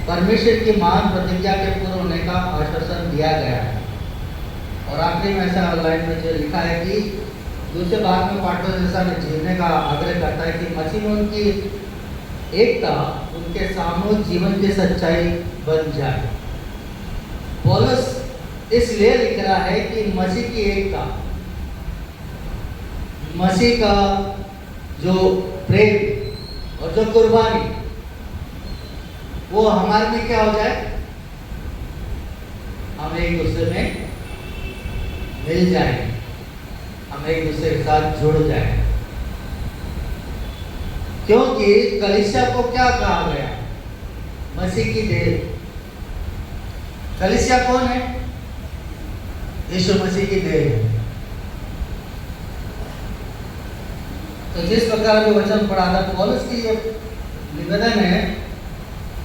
परमेश्वर की महान प्रतिज्ञा के पूर्ण होने का आश्वासन दिया गया है। और आखिरी में ऐसा लाइन में जो लिखा है कि दूसरे भाग में पाठों जैसा जीवने का आग्रह करता है कि मसीह में उनकी एकता उनके सामूहिक जीवन की सच्चाई बन जाए। पौलुस इसलिए लिख रहा है कि मसीह की एकता, मसीह का जो प्रेम और जो कुर्बानी वो हमारे में क्या हो जाए, हम एक दूसरे में मिल जाए, हम एक दूसरे के साथ जुड़ जाए। क्योंकि कलीसिया को क्या कहा गया, मसीह की देह। कलीसिया कौन है? यीशु मसीह की देह। तो जिस प्रकार के वचन पढ़ा था, पौलुस की ये निवेदन है,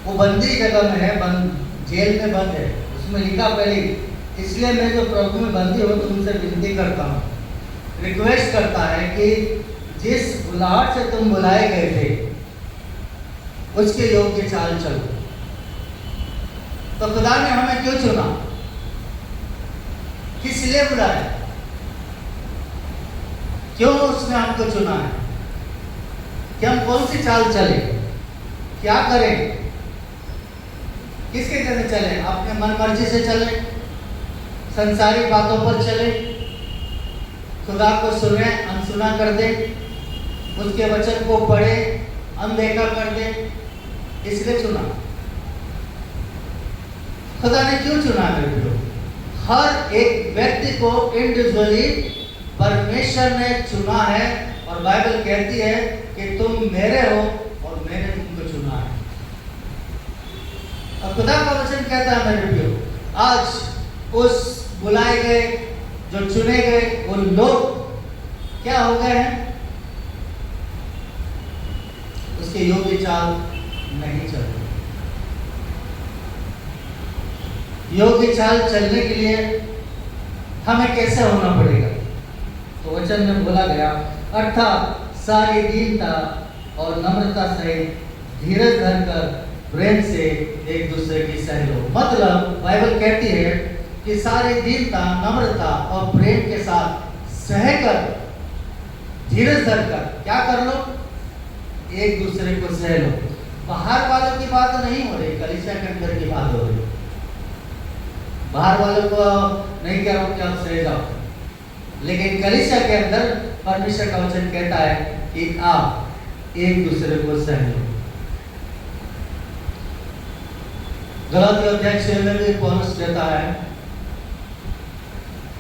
वो बंदी जगह में है, जेल में बंद है। उसमें लिखा पहले, इसलिए मैं जो प्रभु में बंदी हूँ तुमसे विनती करता हूँ, रिक्वेस्ट करता है कि जिस बुलाहट से तुम बुलाए गए थे उसके योग्य चाल चलो। तो खुदा ने हमें क्यों चुना, किस लिए बुलाया, क्यों उसने हमको चुना है कि हम कौन सी चाल चले, क्या करें, किसके जैसे चले, अपने मन मर्जी से चले, संसारिक बातों पर चले, खुदा को सुने अनसुना कर दे, उसके वचन को पढ़े अनदेखा कर दे, इसलिए चुना। खुदा ने क्यों चुना मेरे को? हर एक व्यक्ति को इंडिविजुअली परमेश्वर ने चुना है। और बाइबल कहती है कि तुम मेरे हो और मैंने तुमको चुना है। और खुदा का वचन कहता है मेरे प्रियो, आज उस बुलाए गए, जो चुने गए वो लोग क्या हो गए हैं, उसके योग्य चाल नहीं चल रहे। योग्य चाल चलने के लिए हमें कैसे होना पड़ेगा? तो वचन में बोला गया, अर्थात सारी दीनता और नम्रता सहित धीरज धरकर प्रेम से एक दूसरे की सह लो। मतलब बाइबल कहती है कि सारी दीनता, नम्रता और प्रेम के साथ सहकर, धीरज धरकर क्या कर लो, एक दूसरे को सह लो। बाहर वालों की बात नहीं हो रही, कलीसिया के अंदर की बात हो रही। बाहर वालों को नहीं कह रहा हूं कि आप सह जाओ, लेकिन कलीसिया के अंदर परमेश्वर का वचन कहता है कि आप एक दूसरे को सह लो। गलातियों अध्याय 6 में भी पौलुस कहता है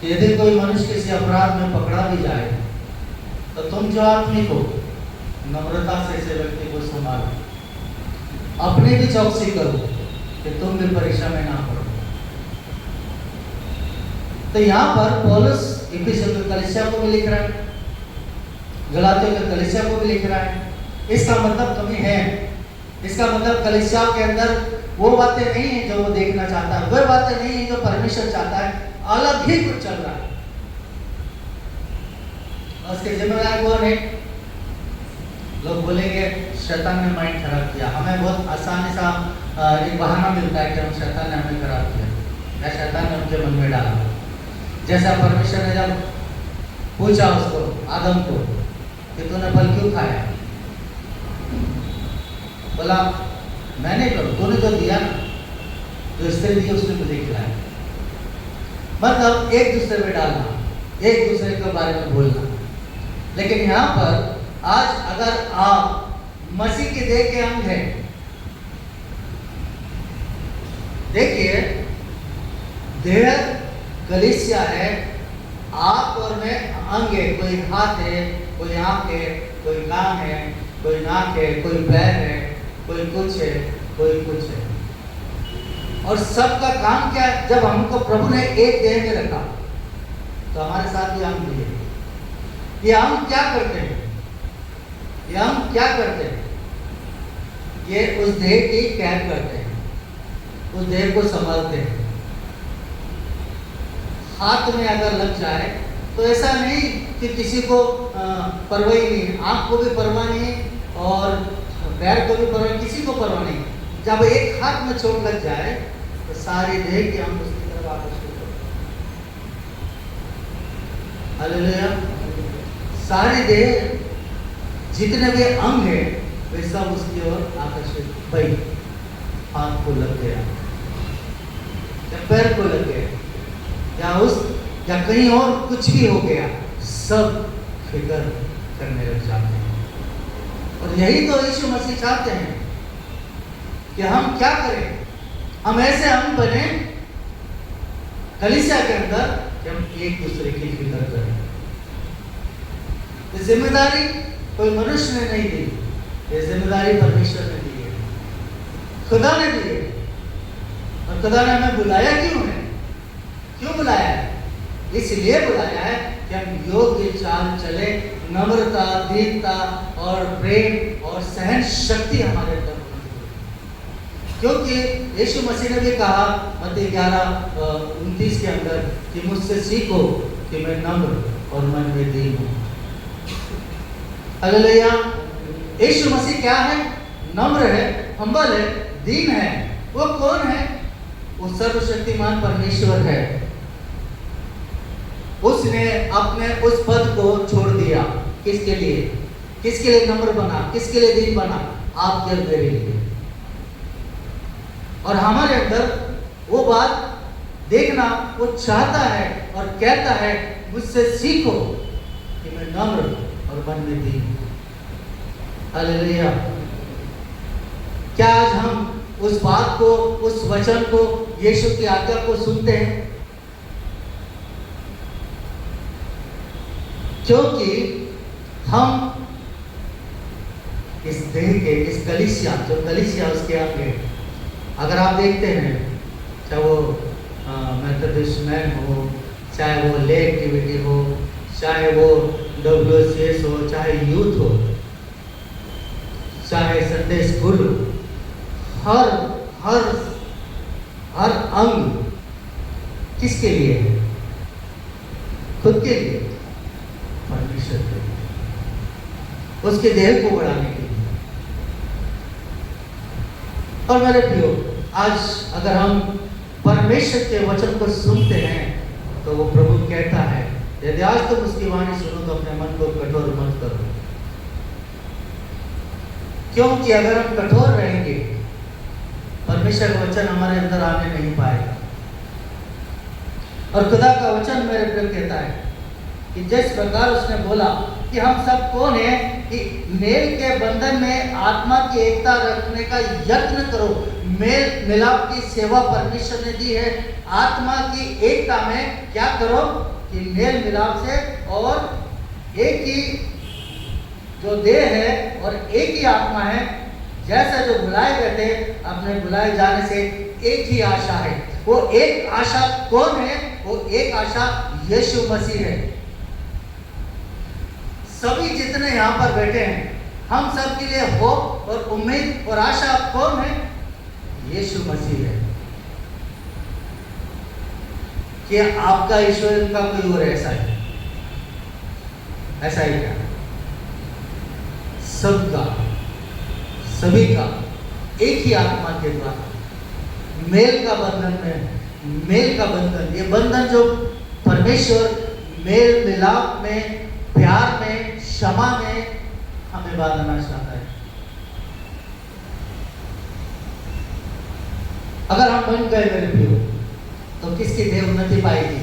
कि यदि कोई मनुष्य किसी अपराध में पकड़ा भी जाए तो तुम जो आत्मिक हो, नम्रता से ऐसे व्यक्ति को संभालो, अपनी भी चौकसी करो कि तुम भी परीक्षा में ना पड़ो। तो यहाँ पर पौलुस इफिसियों के कलीसिया को भी लिख रहा है, गलातियों के कलीसिया को भी लिख रहा है। इसका मतलब कमी है, इसका मतलब कलीसिया के अंदर वो बातें नहीं है जो वो देखना चाहता है, वो बातें नहीं है जो परमेश्वर चाहता है, अलग ही कुछ चल रहा है। उसके जिम्मेदार कौन है? लोग बोलेंगे शैतान ने माइंड खराब किया। हमें बहुत आसानी सा एक बहाना मिलता है कि हम शैतान ने हमें खराब किया या शैतान ने उनके मन में डाला। जैसा परमेश्वर ने जब पूछा उसको, आदम को, कि तूने फल क्यों खाया, बोला मैंने करो, तूने जो दिया ना, जो स्त्री दी उसने मुझे खिलाया। मतलब एक दूसरे में डालना, एक दूसरे के बारे में बोलना। लेकिन यहाँ पर आज अगर आप मसीह के देह के अंग हैं, देखिए देह कलीसिया है, आप और मैं अंग है, कोई हाथ है, कोई आंख है, कोई कान है, कोई नाक है, कोई पैर है, कोई कुछ है, कोई कुछ है। और सबका काम क्या है? जब हमको प्रभु ने एक देह में रखा तो हमारे साथ भी अंग भी है। ये अंग क्या करते हैं? ये अंग क्या करते हैं? ये उस देह की केयर करते हैं, उस देह को संभालते हैं। हाथ में अगर लग जाए तो ऐसा नहीं कि किसी को परवाह नहीं, आँख को भी परवाह नहीं और पैर को भी परवाह, किसी को परवाह नहीं। जब एक हाथ में चोट लग जाए तो सारी देह के अंग उसकी तरफ आकर्षित होते हैं। हालेलुया। सारी देह जितने भी अंग है वे सब उसकी ओर आकर्षित। भाई हाथ को लग गया या पैर को लग गया या कहीं और कुछ भी हो गया, सब फिक्र करने लग जाते हैं। और यही तो यीशु मसीह चाहते हैं कि हम क्या करें, हम ऐसे अंग बने कलीसिया के अंदर कि हम एक दूसरे की फिक्र करें। ये जिम्मेदारी कोई मनुष्य ने नहीं दी, ये जिम्मेदारी परमेश्वर ने दी है, खुदा ने दी है। और खुदा ने हमें बुलाया क्यों है? क्यों बुलाया है? इसलिए बुलाया है कि हम योग्य चाल चले, नम्रता, दीनता और प्रेम और सहन शक्ति हमारे अंदर होनी चाहिए। क्योंकि यीशु मसीह ने भी कहा मत्ती 11:29 के अंदर कि मुझसे सीखो कि मैं नम्र और मन में दीन हूँ। हालेलुया। यीशु मसीह क्या है? नम्र है, हम्बल है, दीन है। वो कौन है? वो सर्वशक्तिमान परमेश्वर है। उसने अपने उस पद को छोड़ दिया। किसके लिए? किसके लिए नम्र बना? किसके लिए दीन बना? आपके और मेरे लिए। और हमारे अंदर वो बात देखना वो चाहता है और कहता है मुझसे सीखो कि मैं नम्र और मन में दीन हूं। हालेलुया। क्या आज हम उस बात को, उस वचन को, यीशु की आज्ञा को सुनते हैं? क्योंकि हम इस देह के, इस कलीसिया, जो कलीसिया उसके आगे, अगर आप देखते हैं चाहे वो मेथोडिस्ट मैन हो, चाहे वो ले एक्टिविटी हो, चाहे वो WCS हो, चाहे यूथ हो, चाहे संडे स्कूल हो, हर अंग किसके लिए है? खुद के लिए, परमेश्वर के लिए, उसके देह को बढ़ाने के लिए। और मेरे प्रियो, आज अगर हम परमेश्वर के वचन को सुनते हैं तो वो प्रभु कहता है यदि आज तुम उसकी वाणी सुनो तो अपने मन को कठोर मत करो। क्योंकि अगर हम कठोर रहेंगे परमेश्वर का वचन हमारे अंदर आने नहीं पाएगा। और खुदा का वचन मेरे प्रिय कहता है कि जिस प्रकार उसने बोला कि हम सब कौन है कि मेल के बंधन में आत्मा की एकता रखने का यत्न करो। मेल मिलाप की सेवा परमेश्वर ने दी है। आत्मा की एकता में क्या करो कि मेल मिलाप से, और एक ही जो देह है और एक ही आत्मा है, जैसा जो बुलाए गए थे अपने बुलाए जाने से एक ही आशा है। वो एक आशा कौन है? वो एक आशा यीशु मसीह है। सभी जितने यहाँ पर बैठे हैं हम सब के लिए होप और उम्मीद और आशा कौन है? यीशु मसीह है। कि आपका ईश्वर का कोई और ऐसा है? ऐसा ही क्या? सबका, सभी का एक ही आत्मा के द्वारा मेल का बंधन में, मेल का बंधन, ये बंधन जो परमेश्वर मेल मिलाप में, प्यार में, क्षमा में हमें बांधना चाहता है। अगर हम बन गए मेरे प्रियो तो किसकी देह उन्नति पाएगी?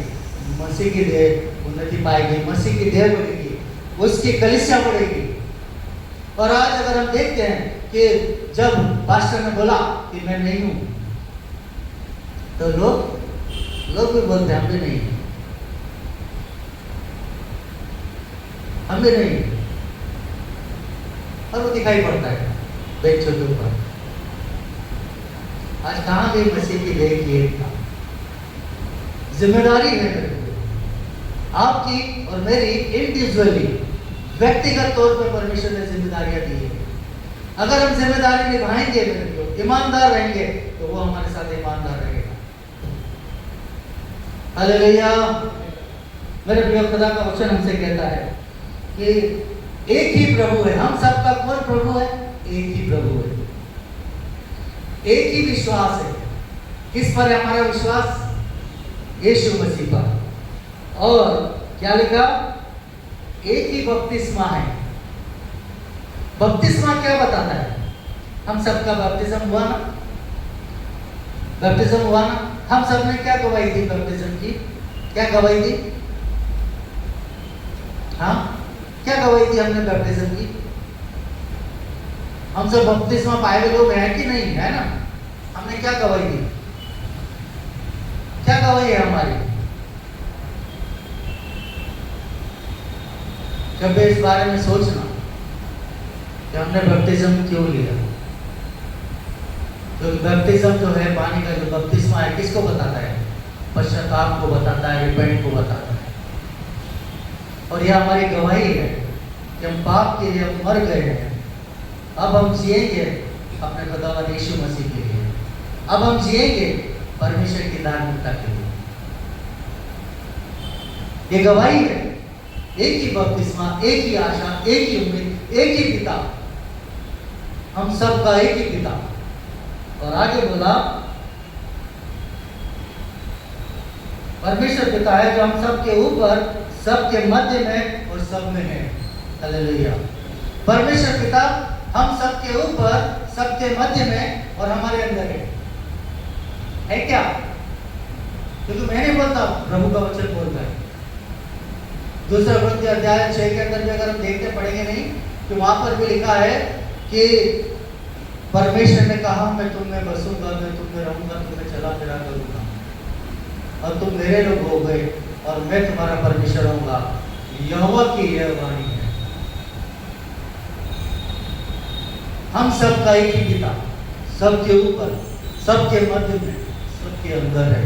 मसीह की देह उन्नति पाएगी, मसीह की देह बढ़ेगी, उसकी कलीसिया बढ़ेगी। और आज अगर हम देखते हैं कि जब पास्टर ने बोला कि मैं नहीं हूं तो लोग भी बोलते हैं हम भी नहीं, हम भी नहीं। और वो दिखाई पड़ता है बेंचों के ऊपर। आज कहां गई मसीह की देह की एकता? जिम्मेदारी है आपकी और मेरी, इंडिविजुअली, व्यक्तिगत तौर पर परमेश्वर ने जिम्मेदारियां दी है। अगर हम जिम्मेदारी निभाएंगे, ईमानदार रहेंगे, तो वो हमारे साथ ईमानदार रहेगा। हालेलुया। मेरे प्रिय, खुदा का वचन हमसे कहता है कि एक ही प्रभु है। हम सबका कौन प्रभु है? एक ही प्रभु है। एक ही विश्वास है। किस पर है हमारा विश्वास? यीशु मसीह पर। और क्या लिखा? एक ही बपतिस्मा है। बपतिस्मा क्या बताता है? हम सबका बपतिस्म हुआ ना? बपतिस्म हुआ ना? हम सब ने क्या गवाही दी बपतिस्म की? क्या गवाही दी? हाँ, क्या गवाही दी हमने बपतिस्म की? हम सब बपतिस्मा पाए हुए लोग हैं कि नहीं? है ना? हमने क्या गवाही दी? क्या गवाही है हमारी? जब इस बारे में सोचना कि हमने बपतिस्म क्यों लिया। क्योंकि बपतिस्म जो है, पानी का जो बपतिस्मा है, किसको बताता है? पश्चाताप को बताता है, रिपेंट को बताता है। और यह हमारी गवाही है कि हम पाप के लिए मर गए हैं, अब हम जिएंगे अपने खुदावंद यीशु मसीह के लिए। अब हम जिएंगे परमेश्वर की धार्मिकता के लिए। ये गवाही है। एक ही बपतिस्मा, एक ही आशा, एक ही उम्मीद, एक ही पिता, हम सब का एक ही पिता। और आगे बोला, परमेश्वर पिता है जो हम सब के ऊपर, सबके मध्य में और सब में है। हालेलुया। परमेश्वर पिता हम सबके ऊपर, सबके मध्य में और हमारे अंदर है क्या? क्योंकि मैं नहीं बोलता, प्रभु का वचन बोलता है। दूसरा कुरिन्थियों अध्याय 6 के अंदर भी अगर हम देखते पढ़ेंगे नहीं, तो वहां पर भी लिखा है कि परमेश्वर ने कहा, मैं तुम में बसूंगा, मैं तुम में रहूंगा, तुम्हें चला फिरा करूंगा और तुम मेरे लोग हो गए और मैं तुम्हारा परमेश्वर होऊंगा। यहोवा की यह वाणी है। हम सब का एक ही पिता, सबके ऊपर, सबके मध्य में, सबके अंदर है।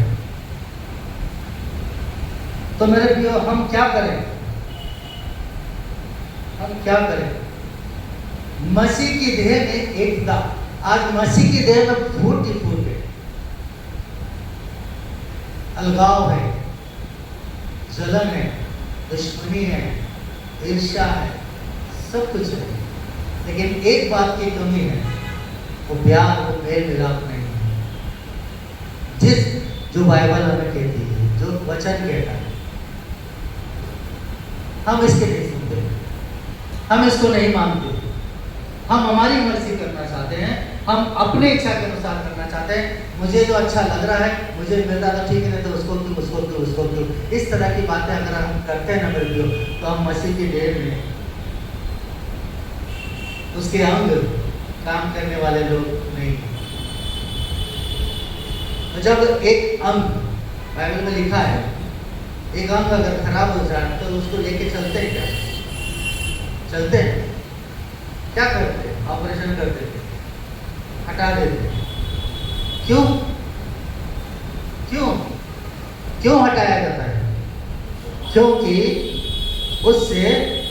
तो मेरे प्रियो, हम क्या करें? हम क्या करें? मसीह की देह में एकता। आज मसीह की देह में फूट ही फूट है, अलगाव है, जलन है, दुश्मनी है, ईर्ष्या है, सब कुछ है। लेकिन एक बात की कमी है, वो प्यार, वो मेल मिलाप नहीं है, जो बाइबल हमें कहती है, जो वचन कहता है। हम इसके नहीं सुनते, हम इसको नहीं मानते। हम हमारी मर्जी करना चाहते हैं, हम अपने इच्छा के अनुसार करना चाहते हैं। मुझे जो अच्छा लग रहा है, मुझे मिल रहा था, ठीक है, तो उसको क्यों, उसको क्यों, उसको क्यों। इस तरह की बातें अगर हम करते हैं ना मेरे प्रियो, तो हम मसीह की देह में उसके अंग काम करने वाले लोग नहीं। तो जब एक अंग, बाइबल में लिखा है, एक अंग अगर खराब हो जाए तो उसको लेके चलते हैं क्या? चलते हैं? क्या करते हैं? ऑपरेशन कर देते, हटा देते। क्यों? क्यों? क्यों हटाया जाता है? क्योंकि उससे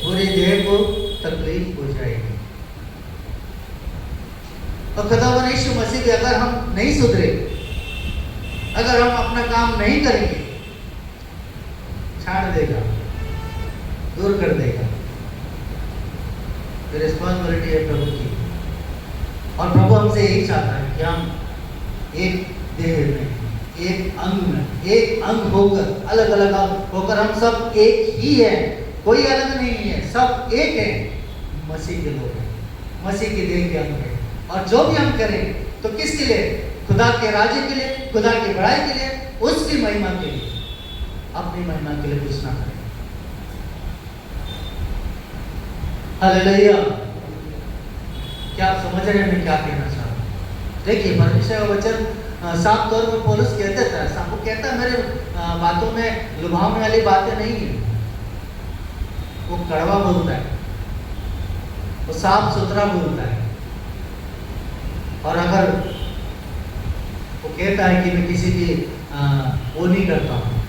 पूरी देह को तकलीफ हो जाएगी। और खुदावंद यीशु मसीह भी अगर हम नहीं सुधरे, अगर हम अपना काम नहीं करेंगे, छाड़ देगा, दूर कर देगा। रिस्पॉन्सिबिलिटी है प्रभु की। और प्रभु हमसे यही चाहता है कि हम एक देह में, एक अंग में, एक अंग होकर, अलग अलग अंग होकर हम सब एक ही है, कोई अलग नहीं है, सब एक है। मसीह के लोग हैं, मसीह की देह के अंग है। और जो भी हम करें तो किसके लिए? खुदा के राज्य के लिए, खुदा की बड़ाई के लिए, उसकी महिमा के लिए, अपनी महिमा के लिए कुछ ना करें। हालेलुया। क्या आप समझ रहे हैं मैं क्या कहना चाह रहा हूं? देखिए, परमेश्वर का वचन साफ तौर पर पौलुस कहते था, वो कहता है मेरे बातों में लुभावने वाली बातें नहीं है। वो कड़वा बोलता है, वो साफ सुथरा बोलता है। और अगर वो कहता है कि मैं किसी की वो नहीं करता हूँ,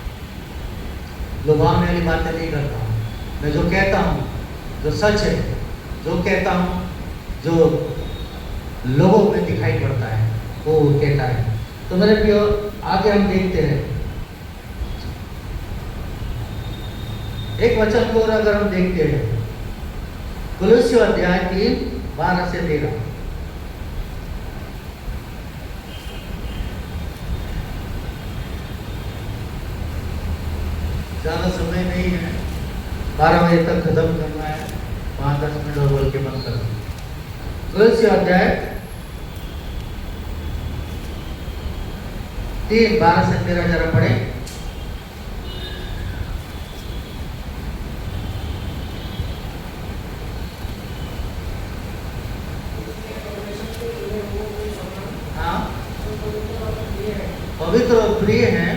लुभावने वाली बातें नहीं करता हूँ, मैं जो कहता हूँ, जो सच है, जो कहता हूँ, जो लोगों में दिखाई पड़ता है, वो कहता है। तो मेरे प्रियो, आगे हम देखते हैं एक वचन को, अगर हम देखते हैं कुलुस्सियों अध्याय 3 12 से 13। ज़्यादा समय नहीं है, 12 बजे तक खत्म करना है, 5-10 मिनट और बोल के बंद करना। तुलसी अध्याय 3, 12 से 13 जरा पढ़े। हाँ, पवित्र और प्रिय हैं,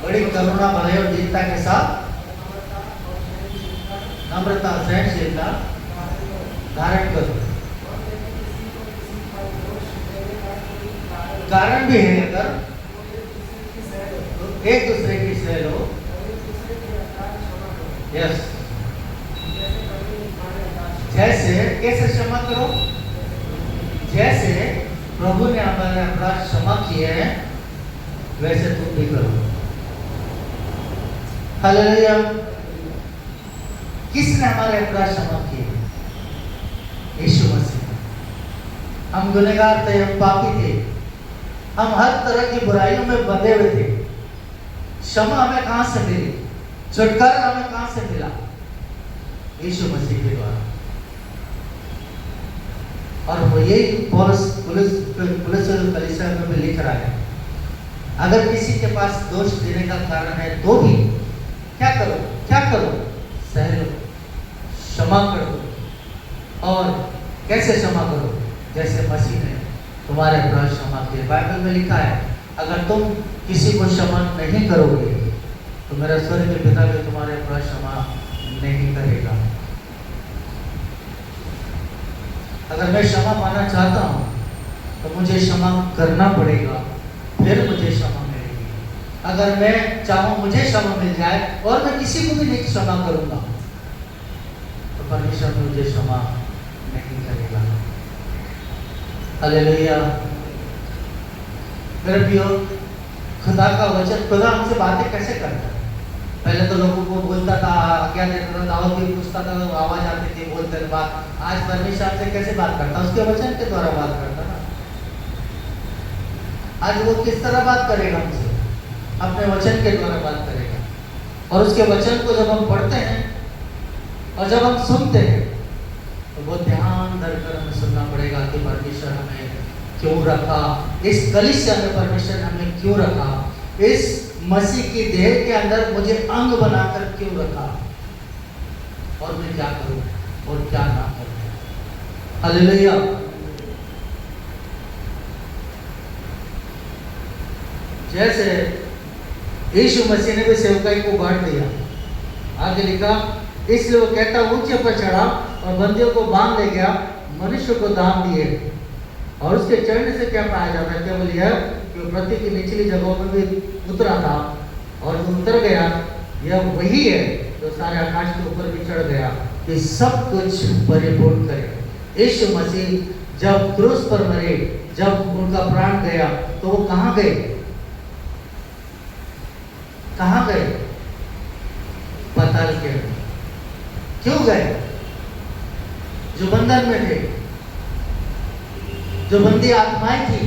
बड़ी करुणा भलाई और दीनता के साथ नम्रता सहनशीलता धारण करो। कारण भी है अगर एक दूसरे की सह लो। यस, जैसे कैसे क्षमा करो? जैसे प्रभु ने हमारे अपराध क्षमा किए हैं वैसे तुम भी करो। हालेलुया। किसने हमारे अपराध क्षमा किए? यीशु मसीह। हम गुनहगार थे, हम पापी थे, हम हर तरह की बुराइयों में बंधे हुए थे। क्षमा हमें कहां से मिली? छुटकारा हमें कहां से मिला? यीशु मसीह के द्वारा। और वो यही पुलिस कलीसिया में भी लिख रहा है, अगर किसी के पास दोष देने का कारण है तो भी क्या करो? क्या करो? सह लो, क्षमा करो। और कैसे क्षमा करो? जैसे मसीह ने तुम्हारे अपराध क्षमा किए। बाइबल में लिखा है, अगर तुम किसी को क्षमा नहीं करोगे तो मेरा स्वर्गीय पिता भी तुम्हारे अपराध क्षमा नहीं करेगा। अगर मैं क्षमा पाना चाहता हूँ तो मुझे क्षमा करना पड़ेगा, फिर मुझे क्षमा मिलेगी। अगर मैं चाहूँ मुझे क्षमा मिल जाए और मैं किसी को भी नहीं क्षमा करूँगा तो परमेश्वर मुझे क्षमा नहीं करेगा। हालेलुया। मेरे प्रियो, खुदा का वचन, खुदा हमसे बातें कैसे करता है? पहले तो लोगों को बोलता था, क्या देता था, दावत भी पूछता था, आवाज आती थी, बोलते थे बात। आज परमेश्वर हमसे कैसे बात करता? उसके वचन के द्वारा बात करता ना। आज वो किस तरह बात करेगा हमसे? अपने वचन के द्वारा बात करेगा। और उसके वचन को जब हम पढ़ते हैं और जब हम सुनते हैं तो वो ध्यान धरकर हमें सुनना पड़ेगा कि परमेश्वर हमें क्यों रखा, इस कलीसिया में परमेश्वर ने हमें क्यों रखा, इस मसीह की देह के अंदर मुझे अंग बनाकर क्यों रखा, और मैं क्या करूं और क्या ना करूं। हालेलुया। जैसे यीशु मसीह ने भी सेवकाई को बांट दिया, आगे लिखा, इसलिए वो कहता ऊंचे पर चढ़ा और बंदियों को बांध ले गया, मनुष्य को दान दिए। और उसके चढ़ने से क्या पाया जाता है? केवल यह कि वो पृथ्वी की निचली जगहों में भी उतरा था, और जो उतर गया यह वही है जो सारे आकाश के ऊपर भी चढ़ गया कि सब कुछ परिपूर्ण करे। यीशु मसीह जब क्रूस पर मरे, जब उनका प्राण गया, तो वो कहाँ गए? कहाँ गए? पाताल के अंदर। क्यों गए? जो बंधन में थे, जो बंदी आत्माएं थी,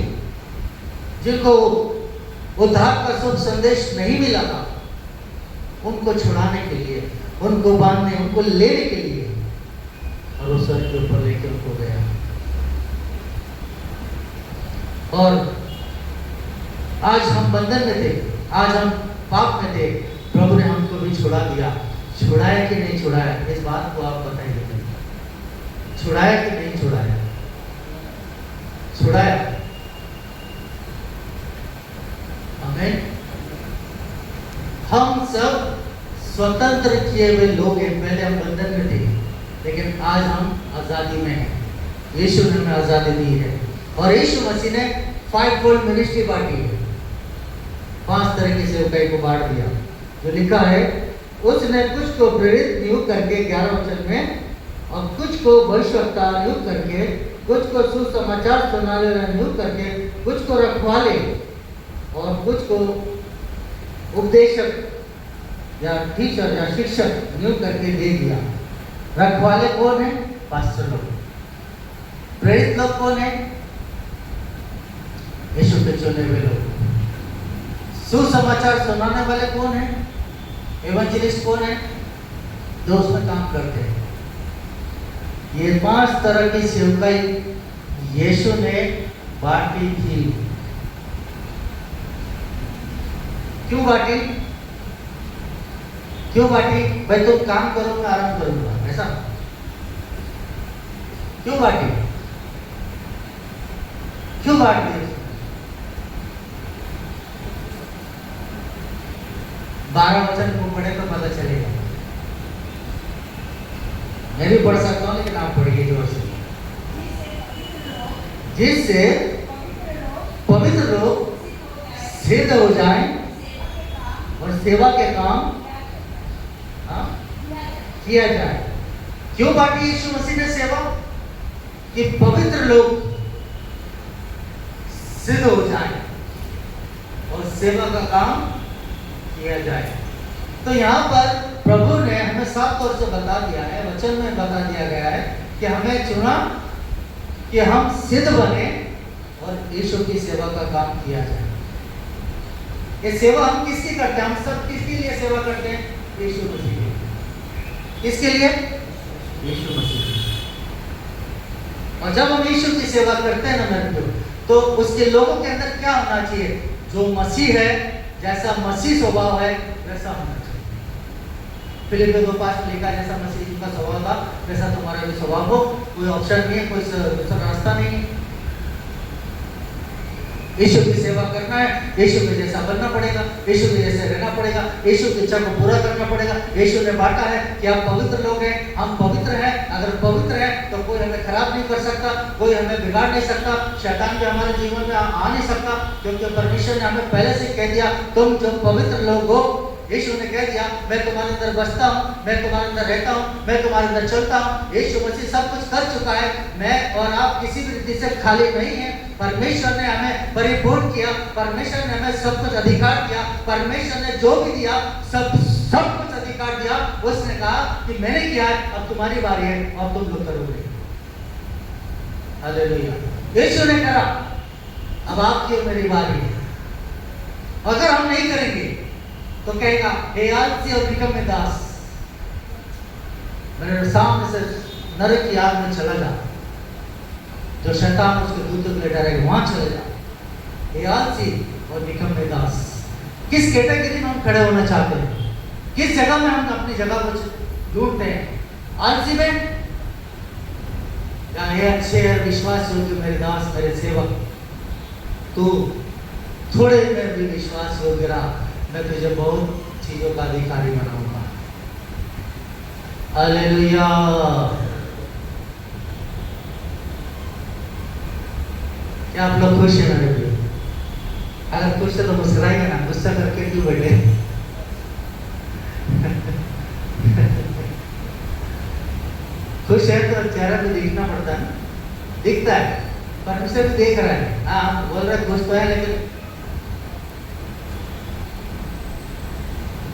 जिनको उद्धार का शुभ संदेश नहीं मिला था, उनको छुड़ाने के लिए, उनको बांधने, उनको लेने के लिए, और उस स्वर्ग के ऊपर लेकर उनको गया। और आज हम बंधन में थे, आज हम पाप में थे, प्रभु ने हमको भी छुड़ा दिया। छुड़ाया कि नहीं छुड़ाया? इस बात को आप बताइए। छुड़ाया कि नहीं छुड़ाया? छुड़ाया। आमीन। हम सब स्वतंत्र किए हुए लोग हैं। पहले हम बंधन में थे, लेकिन आज हम आजादी में हैं। यीशु ने हमें आजादी दी है, और यीशु मसीह ने 5-fold मिनिस्ट्री बांटी है, 5 तरह की सेवकाई को बांट दिया। जो लिखा है, उसने कुछ को प्रेरित नियुक्त करके 11 वचन में, और कुछ को भविष्यवक्ता नियुक्त करके, कुछ को सुसमाचार सुनाने वाला नियुक्त करके, कुछ को रखवाले और कुछ को उपदेशक या टीचर या शिक्षक नियुक्त करके दे दिया। रखवाले कौन है? पास्टर लोग। प्रेरित लोग कौन है? यीशु के चुने हुए लोग। सुसमाचार सुनाने वाले कौन है? एवेंजलिस्ट कौन है? जो उसमें काम करते हैं। ये 5 तरह की सेवकाई यीशु ने बांटी थी। क्यों बांटी? क्यों बांटी? भाई तुम काम करो, मैं आराम करूंगा, ऐसा क्यों बांटी? क्यों बांट दी? 12 वचन को पढ़े तो पता चलेगा। मैं भी पढ़ सकता हूँ, लेकिन आप पढ़िए जोर से। जिससे पवित्र लोग सिद्ध हो जाएं और सेवा के काम किया जाए। क्यों बांटी यीशु मसीह ने सेवा? कि पवित्र लोग सिद्ध हो जाएं और सेवा का काम किया जाए। तो यहाँ पर प्रभु ने हमें साफ तौर से बता दिया है, वचन में बता दिया गया है कि हमें चुना कि हम सिद्ध बने और यीशु की सेवा का काम किया जाए। ये सेवा हम किसकी करते हैं? हम सब किसके लिए सेवा करते हैं? यीशु मसीह के। किसके लिए? यीशु मसीह। और जब हम यीशु की सेवा करते हैं ना मेरे को, तो उसके लोगों के अंदर क्या होना चाहिए? जो मसीह है, जैसा मसीह स्वभाव है वैसा होना चाहिए। फिलिपियों 2:5 में लिखा, जैसा मसीह जी का स्वभाव था वैसा तुम्हारा भी स्वभाव हो। कोई ऑप्शन नहीं है, कोई दूसरा रास्ता नहीं है। यीशु की सेवा करना है, यीशु के जैसा बनना पड़ेगा, यीशु के जैसे रहना पड़ेगा, यीशु की इच्छा को पूरा करना पड़ेगा। यीशु ने बांटा है कि आप पवित्र लोग हैं, हम पवित्र हैं। अगर पवित्र हैं तो कोई हमें खराब नहीं कर सकता, कोई हमें बिगाड़ नहीं सकता, शैतान भी हमारे जीवन में आ नहीं सकता, क्योंकि परमेश्वर ने हमें पहले से कह दिया, तुम जो पवित्र लोग हो। यीशु ने कह दिया, मैं तुम्हारे अंदर बसता हूँ, मैं तुम्हारे अंदर रहता हूँ, मैं तुम्हारे अंदर चलता हूँ। यीशु मसीह सब कुछ कर चुका है। मैं और आप किसी भी रीति से खाली नहीं है। परमेश्वर ने हमें परिपूर्ण किया, परमेश्वर ने हमें सब कुछ अधिकार दिया, परमेश्वर ने जो भी दिया सब कुछ अधिकार दिया। उसने कहा कि मैंने किया है, अब तुम्हारी बारी है, अब तुम लोग करोगे। हालेलुया। यीशु ने कहा, अब आपकी और मेरी बारी है। अगर हम नहीं करेंगे तो कहेगा, हे आलसी और निकम्मे दास, मेरे सामने से नरक की आग में चला जा। जो शैतान उसके दूतों के लिए डरेगा, वहां चले जा। हे आलसी और निकम्मे दास। किस कैटेगरी में हम खड़े होना चाहते हैं? किस जगह में हम अपनी जगह को ढूंढते हैं? आलसी में या हे अच्छे और विश्वास योग्य मेरे दास, मेरे सेवक, तू थोड़े में भी विश्वास योग्य रहा, मैं तुझे बहुत चीजों का अधिकारी बनाऊंगा। हालेलुया। क्या आप लोग खुश हैं मेरे लिए? अगर खुश है तो मुस्कुराएंगे ना, गुस्सा करके क्यों बैठे? खुश है तो चेहरा भी दिखना पड़ता है, दिखता है, परमेश्वर भी देख रहा है। हाँ बोल रहे खुश तो है, लेकिन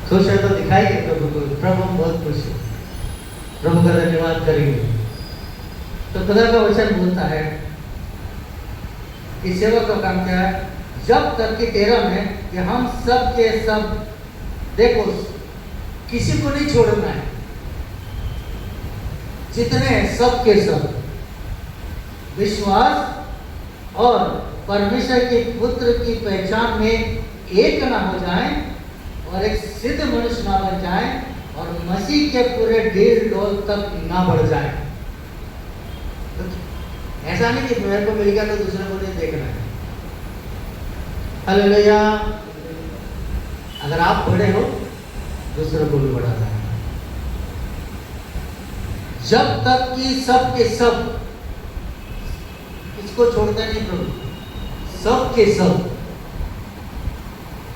खुश है तो दिखाइए प्रभु को, प्रभु हम बहुत खुश है, प्रभु का धन्यवाद करेंगे। तो खुदा का वचन बोलता है कि सेवा का काम क्या है? जब तक कि 13 में कि हम सब के सब, देखो किसी को नहीं छोड़ना है, जितने सब के सब विश्वास और परमेश्वर के पुत्र की पहचान में एक ना हो जाएं और एक सिद्ध मनुष्य ना बन जाए और मसीह के पूरे 1.5 डोल तक ना बढ़ जाए। तो ऐसा नहीं कि मेरे को मिल गया तो दूसरे को नहीं देखना है। हालेलुया। अगर आप बड़े हो, दूसरे को भी बढ़ाना है। जब तक कि सब के सब, इसको छोड़ते नहीं प्रभु, सब के सब,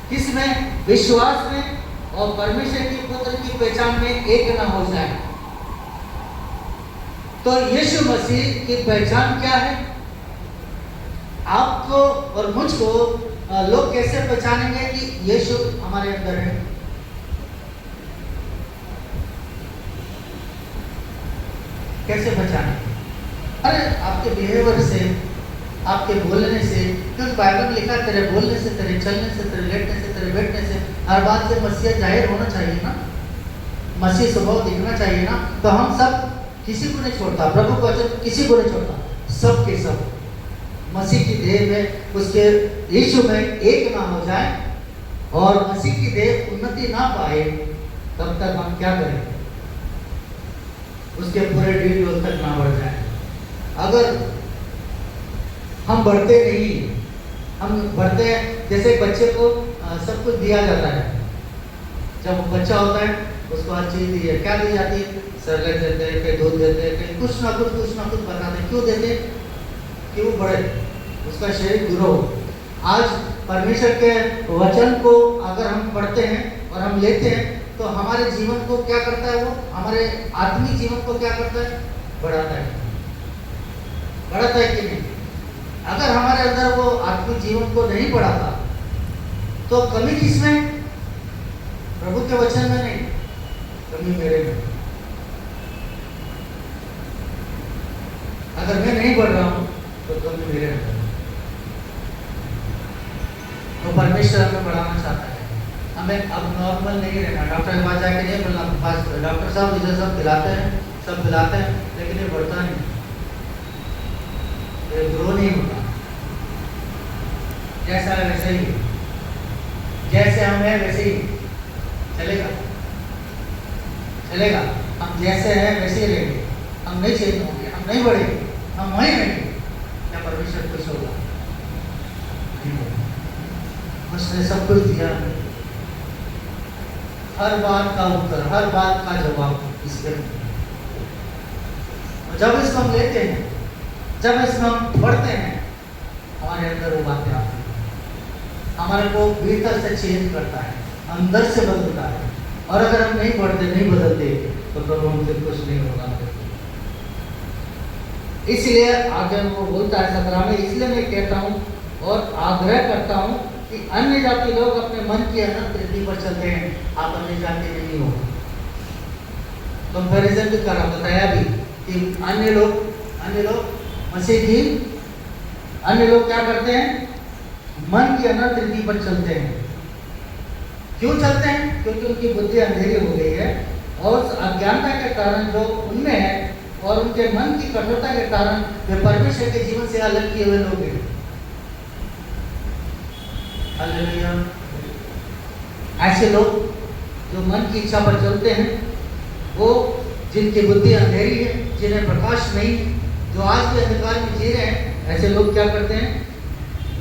किसमें? विश्वास में और परमेश्वर के पुत्र की पहचान में एक ना हो जाए। तो यीशु मसीह की पहचान क्या है? आपको और मुझको लोग कैसे पहचानेंगे कि यीशु हमारे अंदर है? कैसे पहचानेंगे? अरे आपके बिहेवियर से, आपके बोलने से, क्योंकि बाइबल में लिखा है तेरे बोलने से, तेरे चलने से, तेरे लेटने से तेरे बैठने से, हर बात से मसीह जाहिर होना चाहिए ना, मसीह स्वभाव दिखना चाहिए ना। तो हम सब किसी को नहीं छोड़ता, प्रभु का वचन किसी को नहीं छोड़ता, सब के सब मसीह की देह में, उसके यीशु में एक ना हो जाए और मसीह की देह उन्नति ना पाए, तब तक हम क्या करें? उसके पूरे डिटेल तक ना बढ़ जाए। अगर हम बढ़ते नहीं, हम बढ़ते हैं, जैसे बच्चे को सब कुछ दिया जाता है, जब बच्चा होता है उसको हर चीज़ दी है, क्या दी जाती है? सरलेट देते हैं, कहीं दूध देते हैं, कहीं कुछ ना कुछ बताते हैं। क्यों देते हैं? कि वो बढ़े, उसका शरीर ग्रो हो। आज परमेश्वर के वचन को अगर हम पढ़ते हैं और हम लेते हैं तो हमारे जीवन को क्या करता है? वो हमारे आत्मिक जीवन को क्या करता है? बढ़ाता है। बढ़ाता है कि नहीं? अगर हमारे अंदर वो आत्मिक जीवन को नहीं बढ़ाता तो कमी किसमें? प्रभु के वचन में नहीं, कमी मेरे में। अगर मैं नहीं बढ़ रहा हूं तो कमी मेरे में। तो परमेश्वर हमें बढ़ाना चाहता है, हमें अब नॉर्मल नहीं रहना। डॉक्टर के पास जाके नहीं बोलना, डॉक्टर साहब इसे सब खिलाते हैं, सब खिलाते हैं, लेकिन ये बढ़ता नहीं, ये ग्रो नहीं होता। जैसा है वैसे ही, जैसे हम हैं वैसे ही चलेगा, चलेगा। हम जैसे हैं वैसे ही रहेंगे, हम नहीं चेंज होंगे, हम नहीं बढ़ेंगे, हम वहीं रहेंगे। क्या परमेश्वर खुश होगा? उसने सब कुछ दिया, हर बात का उत्तर, हर बात का जवाब इसके। जब इसको हम लेते हैं, जब इसमें हम पढ़ते हैं, हमारे अंदर वो बातें आती हैं, हमारे को भीतर से चेंज करता है, अंदर से बदलता है। और अगर हम नहीं पढ़ते, नहीं बदलते, तो प्रभु हमसे कुछ नहीं होगा। इसलिए आगे वो बोलता है 17 में, इसलिए मैं कहता हूँ और आग्रह करता हूँ कि अन्य जाति लोग अपने मन की अनंत रीति पर चलते हैं, आप अन्य जाति नहीं हो। कंपैरिजन भी करा, बताया भी कि अन्य लोग मसीह की, अन्य लोग क्या करते हैं? मन की अनंत रीति पर चलते हैं। क्यों चलते हैं? क्योंकि उनकी बुद्धि अंधेरी हो गई है और अज्ञानता के कारण जो उनमें है और उनके मन की कठोरता के कारण वे परमेश्वर के जीवन से अलग किए हुए लोग हैं। हालेलुया। ऐसे लोग जो मन की इच्छा पर चलते हैं, वो जिनकी बुद्धि अंधेरी है, जिन्हें प्रकाश नहीं, जो आज भी अंधकार में जी रहे हैं, ऐसे लोग क्या करते हैं?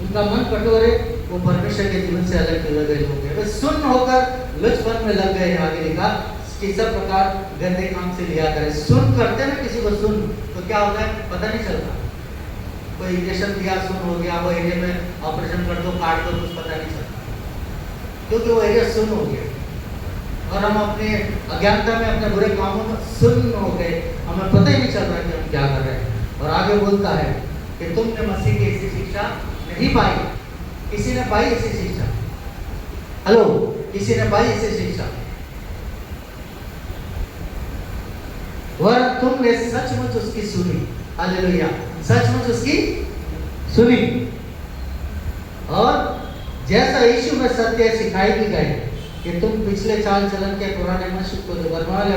उनका मन कठोर है, वो परमेश्वर के जीवन से अलग किए गए लोग हैं। वे सुन्न होकर लुचपन में लग गए। आगे लिखा कि सब प्रकार गंदे काम से लिया करे। सुन करते ना किसी को, सुन तो क्या होता है? पता नहीं चलता। कोई इंजेक्शन दिया, सुन हो गया, वो एरिया में ऑपरेशन कर दो, काट दो, कुछ पता नहीं चलता, क्योंकि वो एरिया सुन हो गया। और हम अपने अज्ञानता में, अपने बुरे कामों में सुन हो गए, हमें पता ही नहीं चल रहा कि हम क्या कर रहे हैं। और आगे बोलता है कि तुमने मसीह की ऐसी शिक्षा नहीं पाई। किसी ने पाई ऐसी शिक्षा? हेलो, किसी ने पाई ऐसी शिक्षा? और तुमने सचमुच उसकी सुनी। हालेलुया। सचमुच उसकी सुनी और जैसा यीशु में सत्य सिखाई भी गई कि तुम पिछले चाल चलन के पुराने मनुष्य को जो बरमाल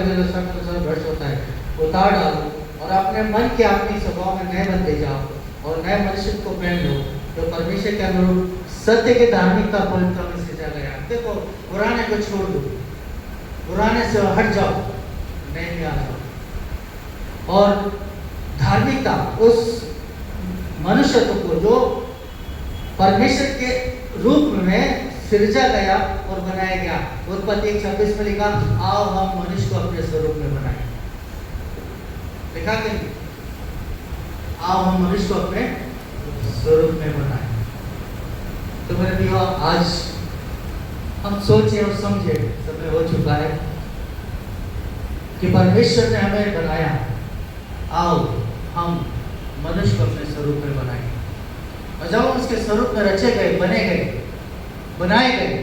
भ्रष्ट होता है उतार डालो और अपने मन के आत्मिक स्वभाव में नए बनते जाओ और नए मनुष्य को पहन लो जो परमेश्वर के अनुरूप सत्य के धार्मिकता पवित्रता में सिंचा गया। देखो, पुराने को छोड़ दो, पुराने से हट जाओ, नए में आ जाओ और धार्मिकता उस मनुष्यत्व को जो परमेश्वर के रूप में सृजा गया और बनाया गया। उत्पत्ति 1:26 में लिखा, आओ हम मनुष्य को अपने स्वरूप में बनाए। लिखा कि नहीं? आओ हम मनुष्य को अपने स्वरूप में बनाए। तो मेरे भाइयों, आज हम सोचे और समझे, समय हो चुका है कि परमेश्वर ने हमें बनाया। आओ हम मनुष्य को अपने स्वरूप में बनाए और जब हम उसके स्वरूप में रचे गए, बने गए, बनाए गए,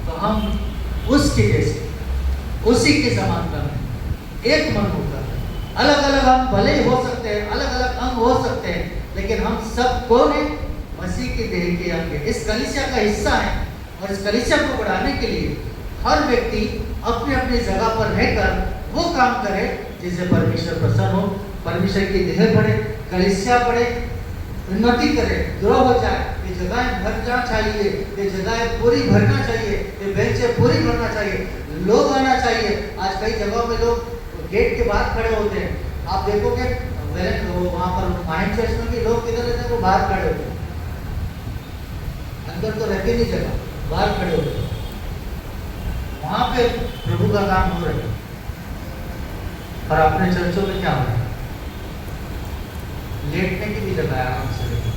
तो हम उसके जैसे, उसी के समानता में एक मन होकर, अलग अलग हम भले ही हो सकते हैं, अलग अलग अंग हो सकते हैं, लेकिन हम सब कौन है? मसीह के देह के अंग। इस कलीसिया का हिस्सा है, और इस कलीसिया को बढ़ाने के लिए हर व्यक्ति अपनी अपनी जगह पर रहकर वो काम करे जिससे परमेश्वर प्रसन्न हो, परमेश्वर की देह बढ़े, कलीसिया बढ़े, उन्नति करे, ग्रो हो जाए। ये जगहें भरना चाहिए, ये जगहें पूरी भरना चाहिए, ये बेंचें पूरी भरना चाहिए, लोग आना चाहिए। आज कई जगहों में लोग गेट के बाहर खड़े होते हैं, आप देखोगे वहाँ पर माइंड चर्च में भी लोग किधर रहते हैं, वो बाहर खड़े होते हैं, अंदर तो रहते नहीं जगह, बाहर खड़े होते हैं। वहां पे प्रभु का काम हो रहा है। और अपने चर्चों में क्या हो रहा है? लेटने की भी जगह है, आराम से लेटने।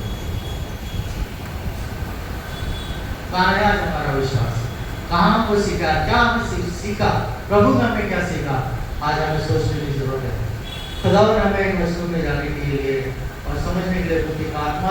कहाँ है आज हमारा विश्वास? कहाँ हमको सीखा, क्या हमने सीखा, प्रभु ने हमें क्या सीखा, आज हमें सोचने की जरूरत है। खुदावन हमें इन वस्तुओं में जाने के लिए और समझने के लिए उनकी आत्मा